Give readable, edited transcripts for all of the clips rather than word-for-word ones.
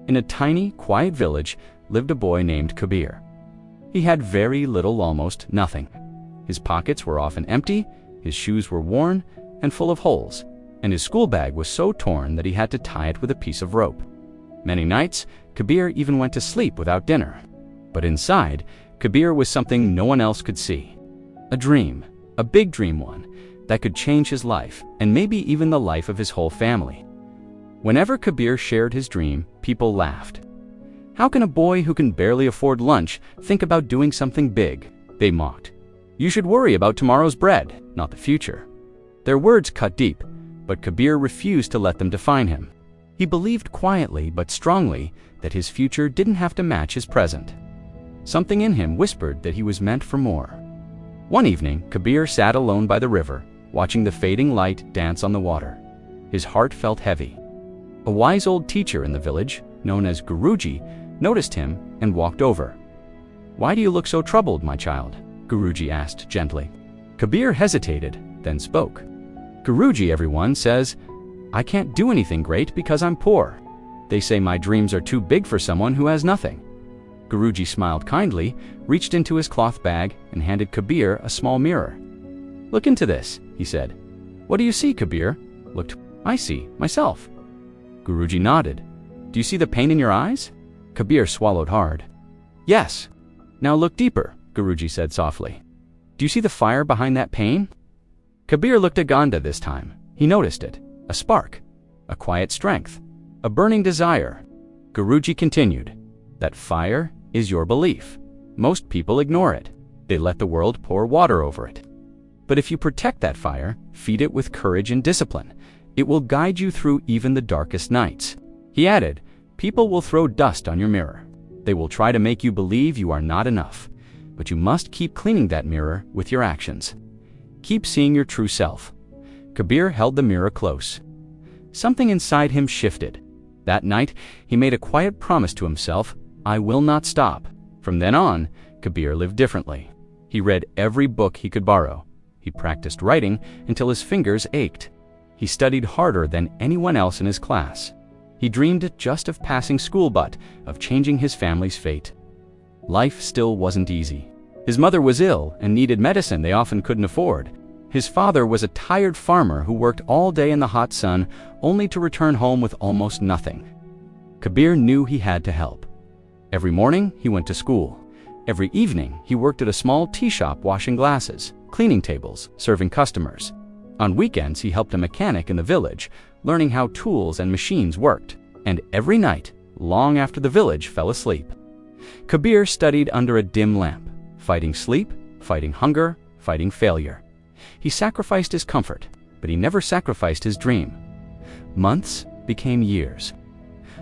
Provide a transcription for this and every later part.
In a tiny, quiet village lived a boy named Kabir. He had very little, almost nothing. His pockets were often empty, his shoes were worn and full of holes, and his school bag was so torn that he had to tie it with a piece of rope. Many nights, Kabir even went to sleep without dinner. But inside, Kabir was something no one else could see. A dream, a big dream one, that could change his life and maybe even the life of his whole family. Whenever Kabir shared his dream, people laughed. How can a boy who can barely afford lunch think about doing something big? They mocked. You should worry about tomorrow's bread, not the future. Their words cut deep, but Kabir refused to let them define him. He believed quietly but strongly that his future didn't have to match his present. Something in him whispered that he was meant for more. One evening, Kabir sat alone by the river, watching the fading light dance on the water. His heart felt heavy. A wise old teacher in the village, known as Guruji, noticed him and walked over. "Why do you look so troubled, my child?" Guruji asked gently. Kabir hesitated, then spoke. "Guruji, everyone says, I can't do anything great because I'm poor. They say my dreams are too big for someone who has nothing." Guruji smiled kindly, reached into his cloth bag, and handed Kabir a small mirror. "Look into this," he said. "What do you see, Kabir?" "I see myself." Guruji nodded. "Do you see the pain in your eyes?" Kabir swallowed hard. "Yes." "Now look deeper," Guruji said softly. "Do you see the fire behind that pain?" Kabir looked at Ganda this time. He noticed it. A spark, a quiet strength, a burning desire. Guruji continued, "That fire is your belief. Most people ignore it. They let the world pour water over it. But if you protect that fire, feed it with courage and discipline, it will guide you through even the darkest nights." He added, "People will throw dust on your mirror. They will try to make you believe you are not enough. But you must keep cleaning that mirror with your actions. Keep seeing your true self." Kabir held the mirror close. Something inside him shifted. That night, he made a quiet promise to himself, "I will not stop." From then on, Kabir lived differently. He read every book he could borrow. He practiced writing until his fingers ached. He studied harder than anyone else in his class. He dreamed just of passing school, but of changing his family's fate. Life still wasn't easy. His mother was ill and needed medicine they often couldn't afford. His father was a tired farmer who worked all day in the hot sun, only to return home with almost nothing. Kabir knew he had to help. Every morning, he went to school. Every evening, he worked at a small tea shop washing glasses, cleaning tables, serving customers. On weekends, he helped a mechanic in the village, learning how tools and machines worked. And every night, long after the village fell asleep, Kabir studied under a dim lamp, fighting sleep, fighting hunger, fighting failure. He sacrificed his comfort, but he never sacrificed his dream. Months became years.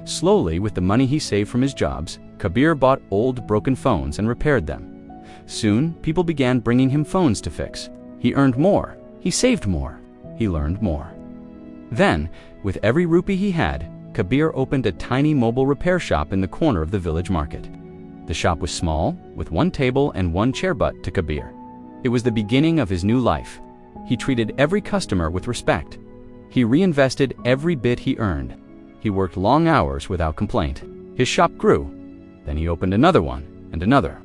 Slowly, with the money he saved from his jobs, Kabir bought old broken phones and repaired them. Soon, people began bringing him phones to fix. He earned more, he saved more, he learned more. Then, with every rupee he had, Kabir opened a tiny mobile repair shop in the corner of the village market. The shop was small, with one table and one chair, but to Kabir, it was the beginning of his new life. He treated every customer with respect. He reinvested every bit he earned. He worked long hours without complaint. His shop grew. Then he opened another one and another.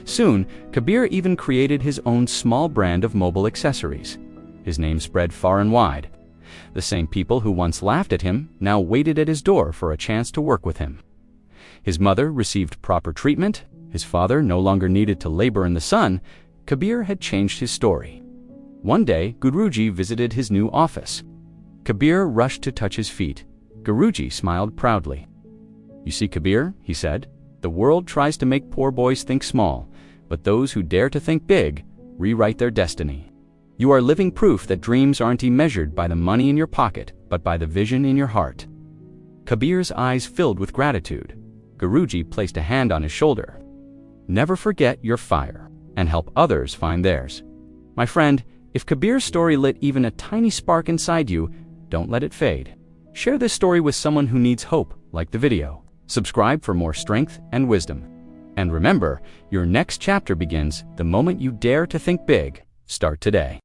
Soon, Kabir even created his own small brand of mobile accessories. His name spread far and wide. The same people who once laughed at him now waited at his door for a chance to work with him. His mother received proper treatment. His father no longer needed to labor in the sun. Kabir had changed his story. One day, Guruji visited his new office. Kabir rushed to touch his feet. Guruji smiled proudly. "You see, Kabir," he said, "the world tries to make poor boys think small, but those who dare to think big rewrite their destiny. You are living proof that dreams aren't measured by the money in your pocket, but by the vision in your heart." Kabir's eyes filled with gratitude. Guruji placed a hand on his shoulder. "Never forget your fire and help others find theirs." My friend, if Kabir's story lit even a tiny spark inside you, don't let it fade. Share this story with someone who needs hope, like the video. Subscribe for more strength and wisdom. And remember, your next chapter begins the moment you dare to think big. Start today.